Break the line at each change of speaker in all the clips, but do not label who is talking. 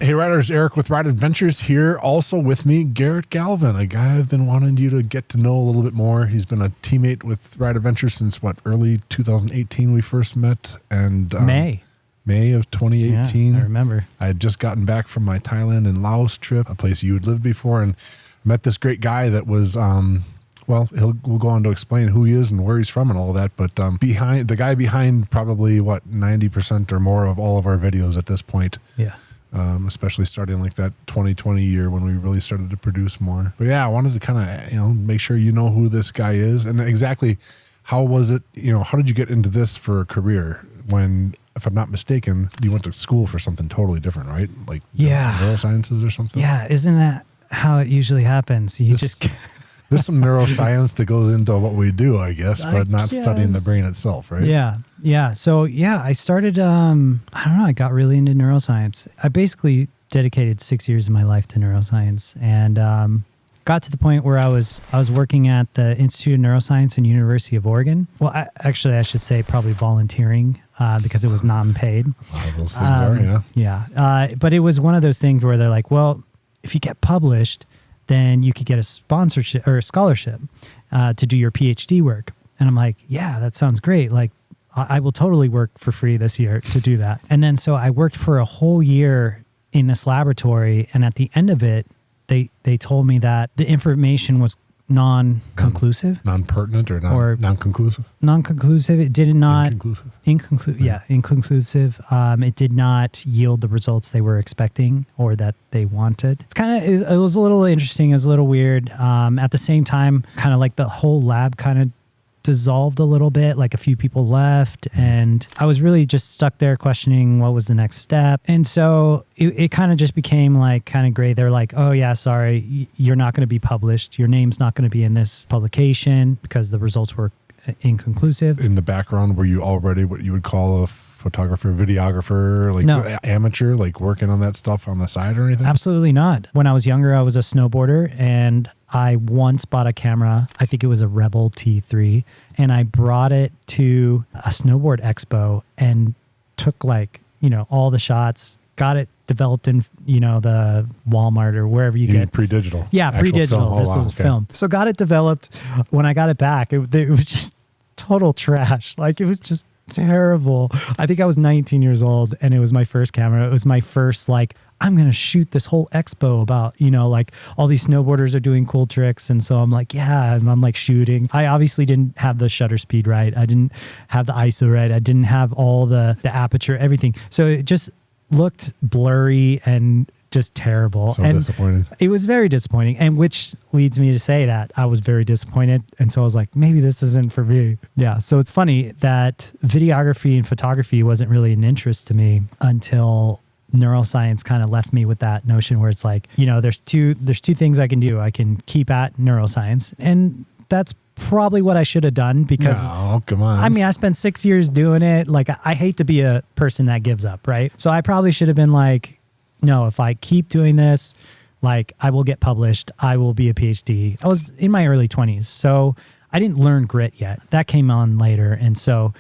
Hey riders, Eric with Ride Adventures here. Also with me, Garrett Galván, a guy I've been wanting you to get to know a little bit more. He's been a teammate with Ride Adventures since early 2018 we first met, and May of 2018.
Yeah, I remember.
I had just gotten back from my Thailand and Laos trip, a place you had lived before, and met this great guy that was we'll go on to explain who he is and where he's from and all that, but the guy behind probably 90% or more of all of our videos at this point.
Yeah.
Especially starting like that 2020 year when we really started to produce more. But yeah, I wanted to kind of, make sure you know who this guy is and exactly how was it, how did you get into this for a career when, if I'm not mistaken, you went to school for something totally different, right? Like neurosciences or something?
Yeah. Isn't that how it usually happens?
There's some neuroscience that goes into what we do, I guess, but not studying the brain itself, right?
Yeah. Yeah. So I started, I got really into neuroscience. I basically dedicated 6 years of my life to neuroscience and got to the point where I was working at the Institute of Neuroscience in University of Oregon. Well, I should say probably volunteering because it was non-paid.
A lot of those things are, yeah.
Yeah. But it was one of those things where they're like, well, if you get published, then you could get a sponsorship or a scholarship to do your PhD work. And I'm like, yeah, that sounds great. Like, I will totally work for free this year to do that. And then so I worked for a whole year in this laboratory. And at the end of it, they told me that the information was non-conclusive.
Non-pertinent or non-conclusive?
Non-conclusive. It did not...
Inconclusive.
Inconclusive. It did not yield the results they were expecting or that they wanted. It was a little interesting. It was a little weird. At the same time, kind of like the whole lab kind of dissolved a little bit, like a few people left, and I was really just stuck there questioning what was the next step. And so it kind of just became like kind of gray. They're like, oh yeah, sorry, you're not going to be published. Your name's not going to be in this publication because the results were inconclusive.
In the background, were you already what you would call a photographer, videographer, like amateur, like working on that stuff on the side or anything?
Absolutely not. When I was younger, I was a snowboarder and I once bought a camera. I think it was a Rebel T3, and I brought it to a snowboard expo and took all the shots, got it developed in, the Walmart or wherever you get
pre-digital.
Yeah, pre-digital. This was film. So got it developed. When I got it back, it was just total trash. Like, it was just terrible. I think I was 19 years old and it was my first camera. It was my first, I'm going to shoot this whole expo about, all these snowboarders are doing cool tricks. And so I'm like, yeah, and I'm shooting. I obviously didn't have the shutter speed right. I didn't have the ISO right. I didn't have all the aperture, everything. So it just looked blurry and just terrible.
So disappointed.
It was very disappointing. And which leads me to say that I was very disappointed. And so I was like, maybe this isn't for me. Yeah. So it's funny that videography and photography wasn't really an interest to me until neuroscience kind of left me with that notion where it's like, there's two things I can do. I can keep at neuroscience, and that's probably what I should have done because
come on.
I mean, I spent 6 years doing it. Like, I hate to be a person that gives up, right? So I probably should have been like, no, if I keep doing this, I will get published. I will be a PhD. I was in my early 20s, so I didn't learn grit yet. That came on later. And so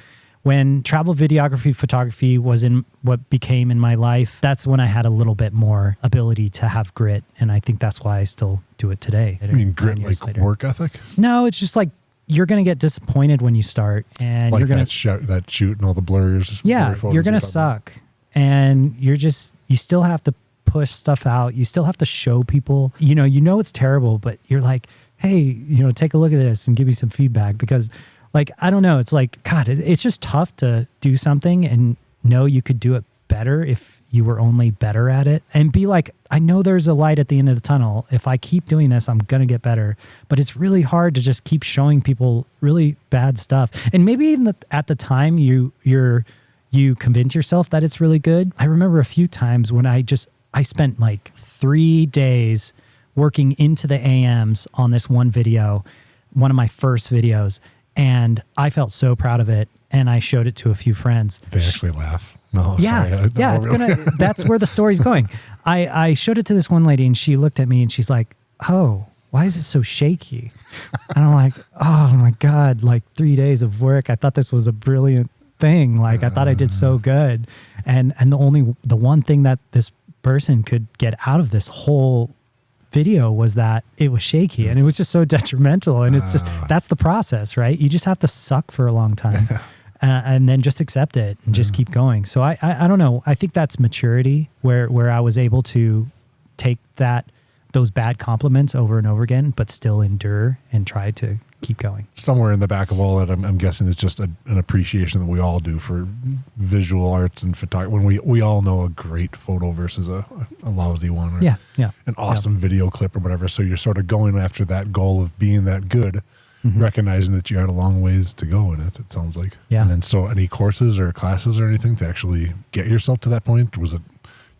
when travel videography, photography was in what became in my life, that's when I had a little bit more ability to have grit. And I think that's why I still do it today.
You mean grit like work ethic?
No, it's just you're going to get disappointed when you start. And you're going to
that shoot and all the blurs.
Yeah, you're going to suck. And you still have to push stuff out. You still have to show people, it's terrible, but you're like, hey, take a look at this and give me some feedback because I don't know. It's God, it's just tough to do something and know you could do it better if you were only better at it and be like, I know there's a light at the end of the tunnel. If I keep doing this, I'm going to get better. But it's really hard to just keep showing people really bad stuff. And maybe even at the time you convince yourself that it's really good. I remember a few times when I spent 3 days working into the AMs on this one video, one of my first videos. And I felt so proud of it. And I showed it to a few friends.
They actually laugh. No,
yeah.
sorry.
That's where the story's going. I showed it to this one lady and she looked at me and she's like, oh, why is it so shaky? And I'm like, oh my God, 3 days of work. I thought this was a brilliant thing. I thought I did so good. And the one thing that this person could get out of this whole video was that it was shaky and it was just so detrimental. And it's just, that's the process, right? You just have to suck for a long time and then just accept it and just keep going. So I don't know. I think that's maturity where I was able to take those bad compliments over and over again, but still endure and try to keep going. Somewhere
in the back of all that, I'm guessing it's just an appreciation that we all do for visual arts and photography. When we all know a great photo versus a lousy one, or an awesome video clip or whatever. So you're sort of going after that goal of being that good, recognizing that you had a long ways to go in it. It sounds like. Yeah. And then, so any courses or classes or anything to actually get yourself to that point? Was it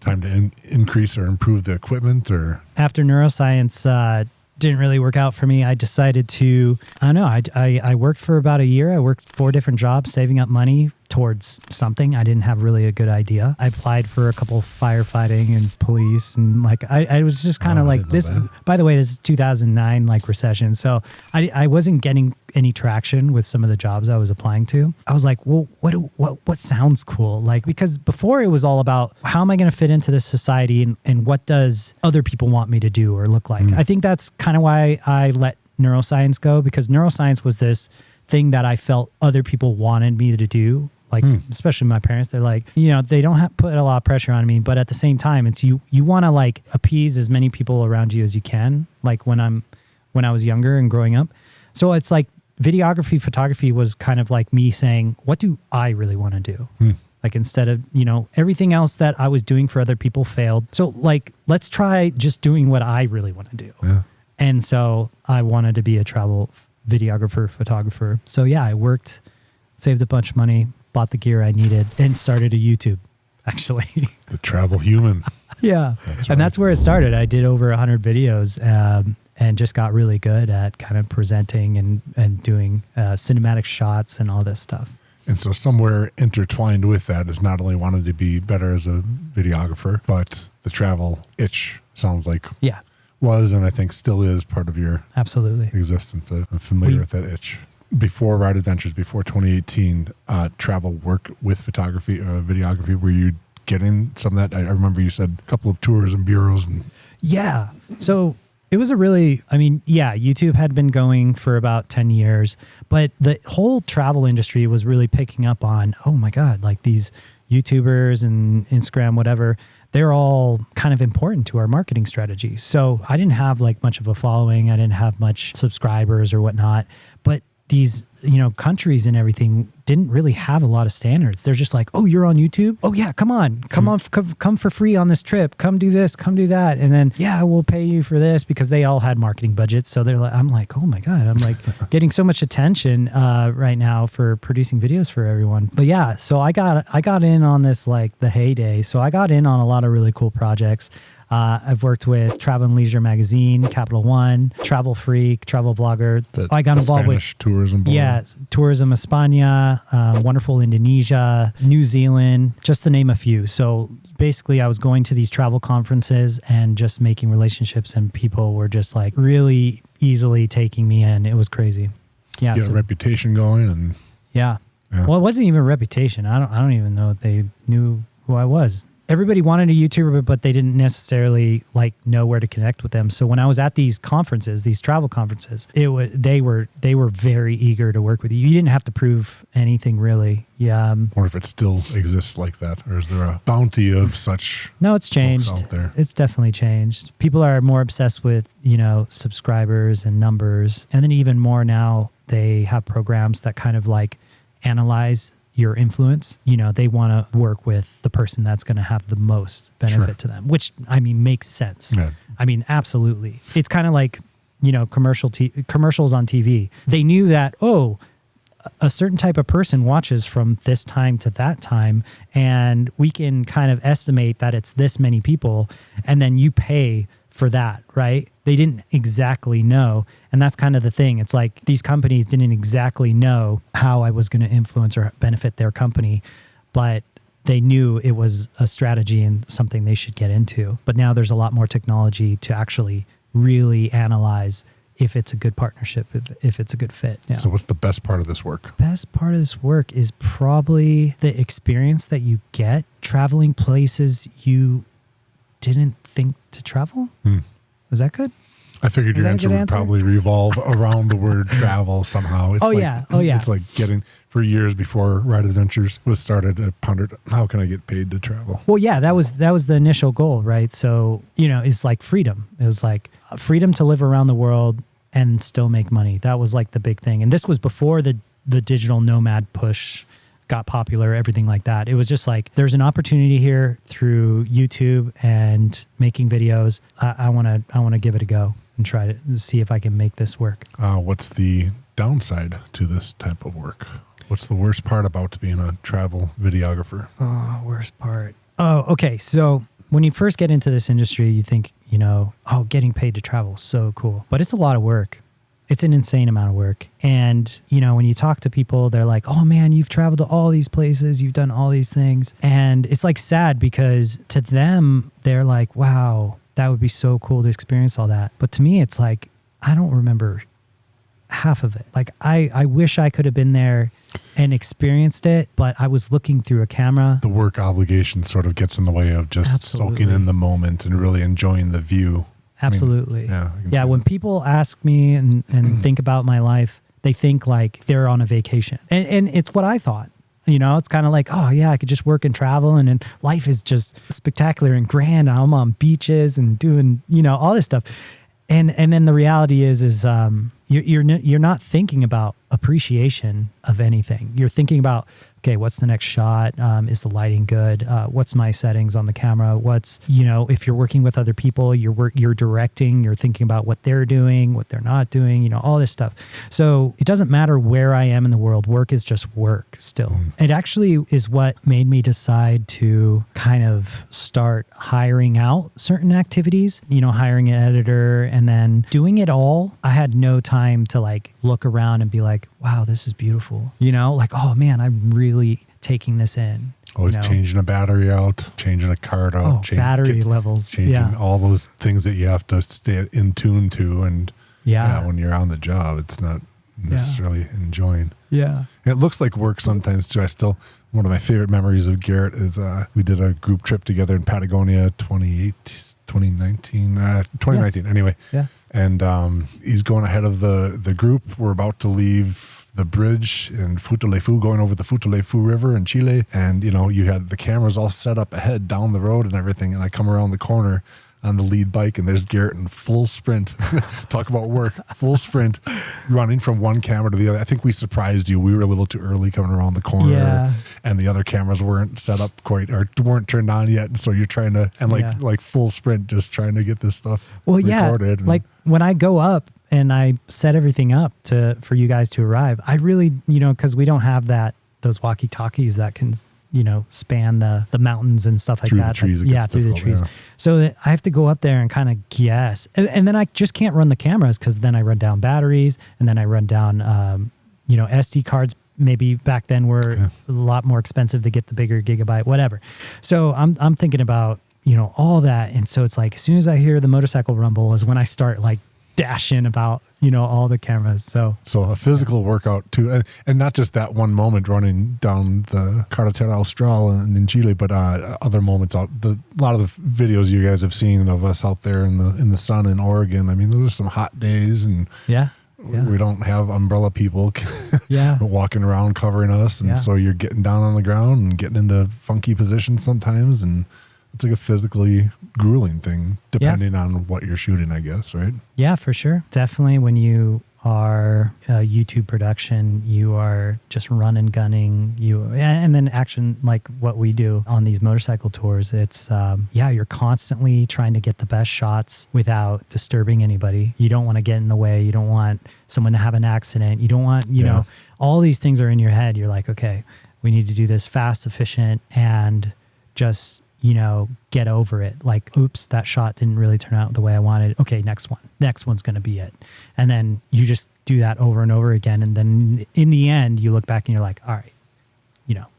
time to increase or improve the equipment? Or
after neuroscience didn't really work out for me, I decided to, I don't know, I worked for about a year. I worked 4 different jobs, saving up money towards something. I didn't have really a good idea. I applied for a couple of firefighting and police, and like I was just kind of like this. By the way, this is 2009 like recession, so I wasn't getting any traction with some of the jobs I was applying to. I was like, well, what sounds cool? Like, because before it was all about how am I going to fit into this society and what does other people want me to do or look like? I think that's kind of why I let neuroscience go, because neuroscience was this thing that I felt other people wanted me to do. Like, especially my parents, they're like, they don't put a lot of pressure on me, but at the same time, it's you want to like appease as many people around you as you can. Like when I was younger and growing up. So it's like videography, photography was kind of like me saying, what do I really want to do? Like instead of, everything else that I was doing for other people failed. So like, let's try just doing what I really want to do. Yeah. And so I wanted to be a travel videographer, photographer. So yeah, I worked, saved a bunch of money, bought the gear I needed, and started a YouTube, actually.
The travel human.
Yeah. That's where it started. I did over 100 videos and just got really good at kind of presenting and doing cinematic shots and all this stuff.
And so somewhere intertwined with that is not only wanting to be better as a videographer, but the travel itch sounds like was, and I think still is, part of your existence. I'm familiar with that itch. Before Ride Adventures, before 2018, travel work with photography, videography, were you getting some of that? I remember you said a couple of tours and bureaus.
Yeah. So it was YouTube had been going for about 10 years, but the whole travel industry was really picking up on, oh my God, like these YouTubers and Instagram, whatever, they're all kind of important to our marketing strategy. So I didn't have like much of a following. I didn't have much subscribers or whatnot, but these, countries and everything didn't really have a lot of standards. They're just like, oh, you're on YouTube? Oh yeah, come for free on this trip. Come do this, come do that. And then, we'll pay you for this, because they all had marketing budgets. So I'm like, oh my God, I'm like getting so much attention right now for producing videos for everyone. But yeah, so I got in on this, like the heyday. So I got in on a lot of really cool projects. I've worked with Travel and Leisure Magazine, Capital One, Travel Freak, Travel Blogger. I got involved
Spanish
with
tourism blog.
Yeah, Tourism España, Wonderful Indonesia, New Zealand, just to name a few. So basically I was going to these travel conferences and just making relationships, and people were just like really easily taking me in. It was crazy. Yeah.
You had a reputation going, and
yeah. Well, it wasn't even a reputation. I don't even know if they knew who I was. Everybody wanted a YouTuber, but they didn't necessarily like know where to connect with them. So when I was at these conferences, these travel conferences, they were very eager to work with you. You didn't have to prove anything really. Yeah.
Or if it still exists like that, or is there a bounty of such?
No, it's changed. Out there? It's definitely changed. People are more obsessed with, subscribers and numbers. And then even more now, they have programs that kind of like analyze your influence. They want to work with the person that's going to have the most benefit to them, which makes sense. Yeah. Absolutely. It's kind of like, commercials on TV. They knew that, a certain type of person watches from this time to that time, and we can kind of estimate that it's this many people, and then you pay for that, right? They didn't exactly know. And that's kind of the thing. It's like these companies didn't exactly know how I was going to influence or benefit their company, but they knew it was a strategy and something they should get into. But now there's a lot more technology to actually really analyze if it's a good partnership, if it's a good fit. Yeah.
So what's the best part of this work?
Best part of this work is probably the experience that you get traveling places you didn't think to travel. Was that good?
I figured your answer would probably revolve around the word travel somehow. It's
yeah.
It's like getting, for years before Ride Adventures was started, I pondered, how can I get paid to travel?
Well, yeah, that was the initial goal, right? So, it's like freedom. It was like freedom to live around the world and still make money. That was like the big thing. And this was before the digital nomad push got popular, everything like that. It was just like, there's an opportunity here through YouTube and making videos. I want to give it a go and try to see if I can make this work.
What's the downside to this type of work? What's the worst part about being a travel videographer?
Oh, worst part. Oh, okay. So when you first get into this industry, you think, getting paid to travel is so cool. But it's a lot of work. It's an insane amount of work. And, when you talk to people, they're like, oh man, you've traveled to all these places, you've done all these things. And it's like sad because to them, they're like, wow, that would be so cool to experience all that. But to me, it's like, I don't remember half of it. Like I wish I could have been there and experienced it, but I was looking through a camera.
The work obligation sort of gets in the way of just soaking in the moment and really enjoying the view.
Absolutely.
I mean,
when people ask me and think about my life, they think like they're on a vacation. And it's what I thought. It's kind of like, oh yeah, I could just work and travel and life is just spectacular and grand. I'm on beaches and doing, all this stuff. And then the reality is you're not thinking about appreciation of anything. You're thinking about, okay, what's the next shot? Is the lighting good? What's my settings on the camera? What's, if you're working with other people, you're directing, you're thinking about what they're doing, what they're not doing, all this stuff. So it doesn't matter where I am in the world. Work is just work still. It actually is what made me decide to kind of start hiring out certain activities, hiring an editor and then doing it all. I had no time to like look around and be like, wow, this is beautiful. Like, oh man, I'm really taking this in.
Always changing a battery out, changing a card out,
battery levels,
changing all those things that you have to stay in tune to. And when you're on the job, it's not necessarily enjoying.
Yeah.
It looks like work sometimes too. One of my favorite memories of Garrett is we did a group trip together in Patagonia 2019 anyway.
Yeah.
And he's going ahead of the group. We're about to leave the bridge in Futaleufú, going over the Futaleufú River in Chile. And, you had the cameras all set up ahead down the road and everything. And I come around the corner on the lead bike and there's Garrett in full sprint. Talk about work, full sprint, running from one camera to the other. I think we surprised you. We were a little too early coming around the corner and the other cameras weren't set up quite or weren't turned on yet. And so you're trying to, and like full sprint, just trying to get this stuff recorded.
Like when I go up, and I set everything up for you guys to arrive. I really, because we don't have those walkie-talkies that can, span the mountains and stuff like
through
that.
The trees,
through the trees. Yeah. So that I have to go up there and kind of guess. And then I just can't run the cameras because then I run down batteries and then I run down, SD cards. Maybe back then were a lot more expensive to get the bigger gigabyte, whatever. So I'm thinking about, all that. And so it's like, as soon as I hear the motorcycle rumble is when I start like dashing about, all the cameras. So
a physical workout too. And not just that one moment running down the Carretera Austral in Chile, but other moments a lot of the videos you guys have seen of us out there in the sun in Oregon. I mean, those are some hot days and we don't have umbrella people walking around covering us. And so you're getting down on the ground and getting into funky positions sometimes. And it's like a physically grueling thing, depending on what you're shooting, I guess, right? Yeah,
for sure. Definitely when you are a YouTube production, you are just running, gunning, and then action like what we do on these motorcycle tours. It's, you're constantly trying to get the best shots without disturbing anybody. You don't want to get in the way. You don't want someone to have an accident. You don't want, all these things are in your head. You're like, okay, we need to do this fast, efficient, and just get over it. Like, oops, that shot didn't really turn out the way I wanted. Okay, next one's going to be it. And then you just do that over and over again. And then in the end, you look back and you're like, all right,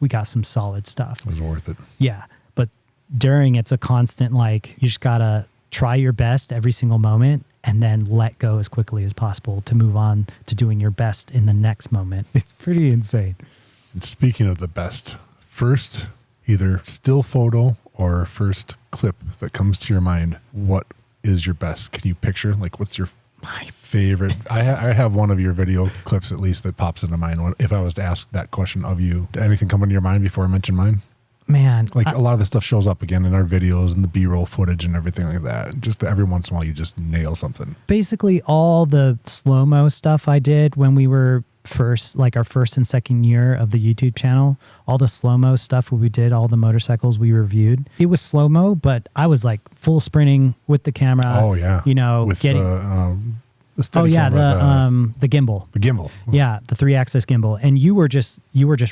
we got some solid stuff.
It was worth it.
Yeah. But during, it's a constant, like, you just got to try your best every single moment and then let go as quickly as possible to move on to doing your best in the next moment. It's pretty insane.
And speaking of the best, first, either still photo or first clip that comes to your mind, what is your best? Can you picture, like, what's your favorite? I have one of your video clips at least that pops into mind. If I was to ask that question of you, did anything come into your mind before I mention mine?
Man,
Like a lot of this stuff shows up again in our videos and the B-roll footage and everything like that. Just every once in a while you just nail something.
basically all the slow-mo stuff I did when we were first, like our first and second year of the YouTube channel, all the slow-mo stuff we did, all the motorcycles we reviewed, it was slow-mo, but I was like full sprinting with the camera.
Oh yeah.
You know,
with
getting
the steady camera,
the gimbal.
the gimbal.
Yeah, the 3-axis gimbal. And you were just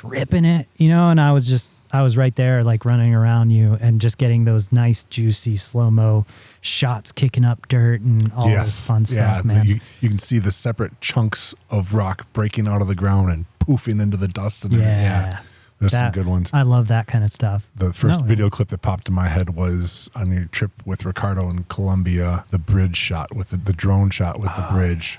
ripping it, you know, and I was right there like running around you and just getting those nice juicy slow-mo shots, kicking up dirt and all this fun stuff, man.
You can see the separate chunks of rock breaking out of the ground and poofing into the dust and everything. Yeah. There's some good ones.
I love that kind of stuff.
The first video clip that popped in my head was on your trip with Ricardo in Colombia, the bridge shot with the drone shot with the bridge.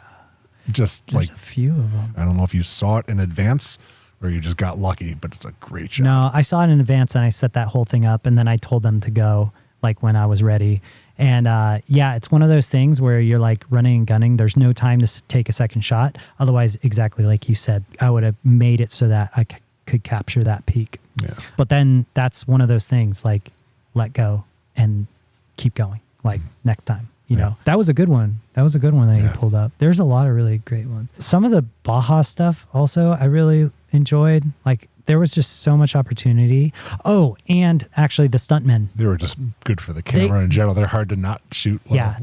Just
There's
like
a few of them.
I don't know if you saw it in advance or you just got lucky, but it's a great shot.
No, I saw it in advance and I set that whole thing up and then I told them to go like when I was ready. And yeah, it's one of those things where you're like running and gunning. There's no time to take a second shot. Otherwise, exactly like you said, I would have made it so that I could capture that peak.
Yeah.
But then that's one of those things like let go and keep going. Like next time, you know, that was a good one. That was a good one that you pulled up. There's a lot of really great ones. Some of the Baja stuff also I really enjoyed. Like there was just so much opportunity. Oh, and actually the stuntmen.
They were just good for the camera in general. They're hard to not shoot well.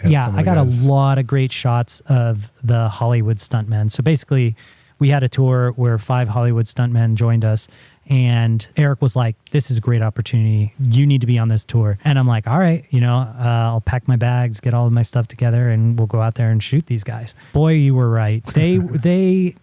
Yeah. I got a lot of great shots of the Hollywood stuntmen. So basically we had a tour where 5 Hollywood stuntmen joined us and Eric was like, this is a great opportunity. You need to be on this tour. And I'm like, all right, you know, I'll pack my bags, get all of my stuff together and we'll go out there and shoot these guys. Boy, you were right. They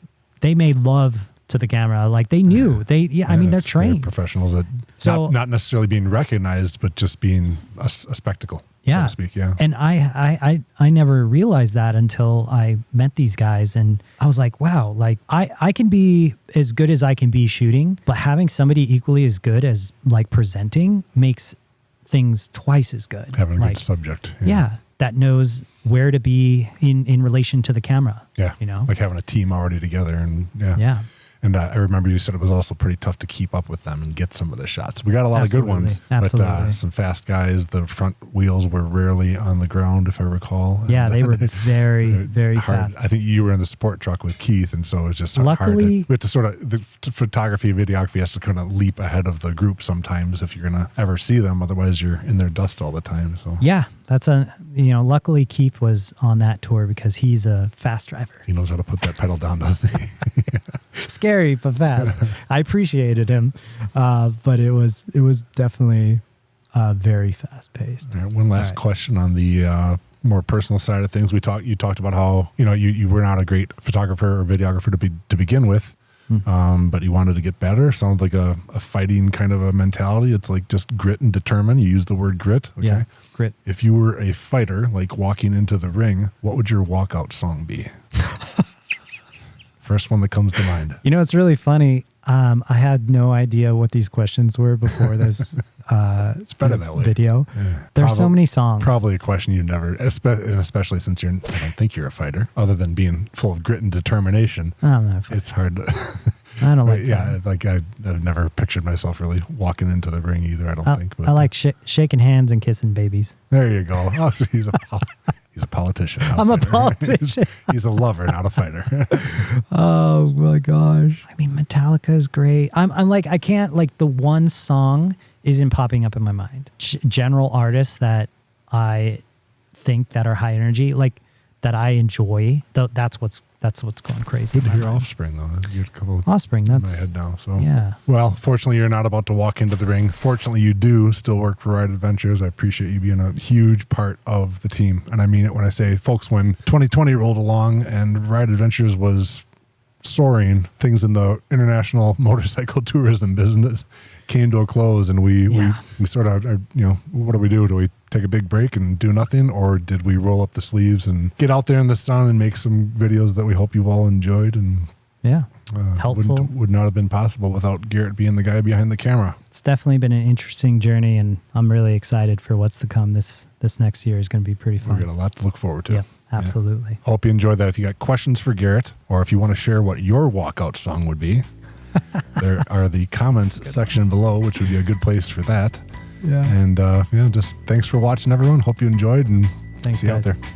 made love to the camera. Like they knew I mean, they're trained.
They're professionals that not necessarily being recognized, but just being a spectacle. So to speak, And
I never realized that until I met these guys and I was like, wow, like I can be as good as I can be shooting, but having somebody equally as good as like presenting makes things twice as good.
Having a
like,
good subject.
That knows where to be in relation to the camera.
Yeah.
You know,
like having a team already together and
Yeah.
And I remember you said it was also pretty tough to keep up with them and get some of the shots. We got a lot of good ones, but some fast guys. The front wheels were rarely on the ground, if I recall.
Yeah, they were very, very
hard.
fast.
I think you were in the sport truck with Keith, and so it's just
Luckily,
hard. We have to sort of, the photography, videography has to kind of leap ahead of the group sometimes if you're going to ever see them. Otherwise, you're in their dust all the time. So
yeah, luckily Keith was on that tour because he's a fast driver.
He knows how to put that pedal down, doesn't he?
Scary but fast. I appreciated him, but it was definitely very fast paced.
All right, one last question on the more personal side of things. You talked about how you were not a great photographer or videographer to begin with, but you wanted to get better. Sounds like a fighting kind of a mentality. It's like just grit and determine. You use the word grit. Okay?
Yeah, grit.
If you were a fighter, like walking into the ring, what would your walkout song be? First one that comes to mind.
You know, it's really funny. I had no idea what these questions were before this.
It's better that way.
Video.
Yeah.
There's so many songs.
Probably a question you never, especially since I don't think you're a fighter, other than being full of grit and determination.
I'm not a fighter.
It's hard to.
I don't like.
Yeah, like I've never pictured myself really walking into the ring either. I don't think. But
I like shaking hands and kissing babies.
There you go. Oh, so he's a politician.
I'm a politician.
He's a lover, not a fighter.
Oh my gosh. I mean, Metallica is great. I'm like, I can't, like, the one song isn't popping up in my mind. General artists that I think that are high energy, like that I enjoy. That's what's going crazy.
Good to hear Offspring though. You had a couple of
Offspring. That's
in my head now. So
yeah.
Well, fortunately, you're not about to walk into the ring. Fortunately, you do still work for Ride Adventures. I appreciate you being a huge part of the team, and I mean it when I say, folks, when 2020 rolled along and Ride Adventures was soaring, things in the international motorcycle tourism business came to a close, and we sort of, what do? Do we take a big break and do nothing, or did we roll up the sleeves and get out there in the sun and make some videos that we hope you've all enjoyed? And
yeah, helpful.
Would not have been possible without Garrett being the guy behind the camera.
It's definitely been an interesting journey, and I'm really excited for what's to come. This next year is going to be pretty fun.
We've got a lot to look forward to.
Yeah, absolutely.
Yeah. Hope you enjoyed that. If you got questions for Garrett, or if you want to share what your walkout song would be, there are the comments section below, which would be a good place for that.
Yeah.
And just thanks for watching, everyone. Hope you enjoyed, and
thanks,
see you
guys.
out there.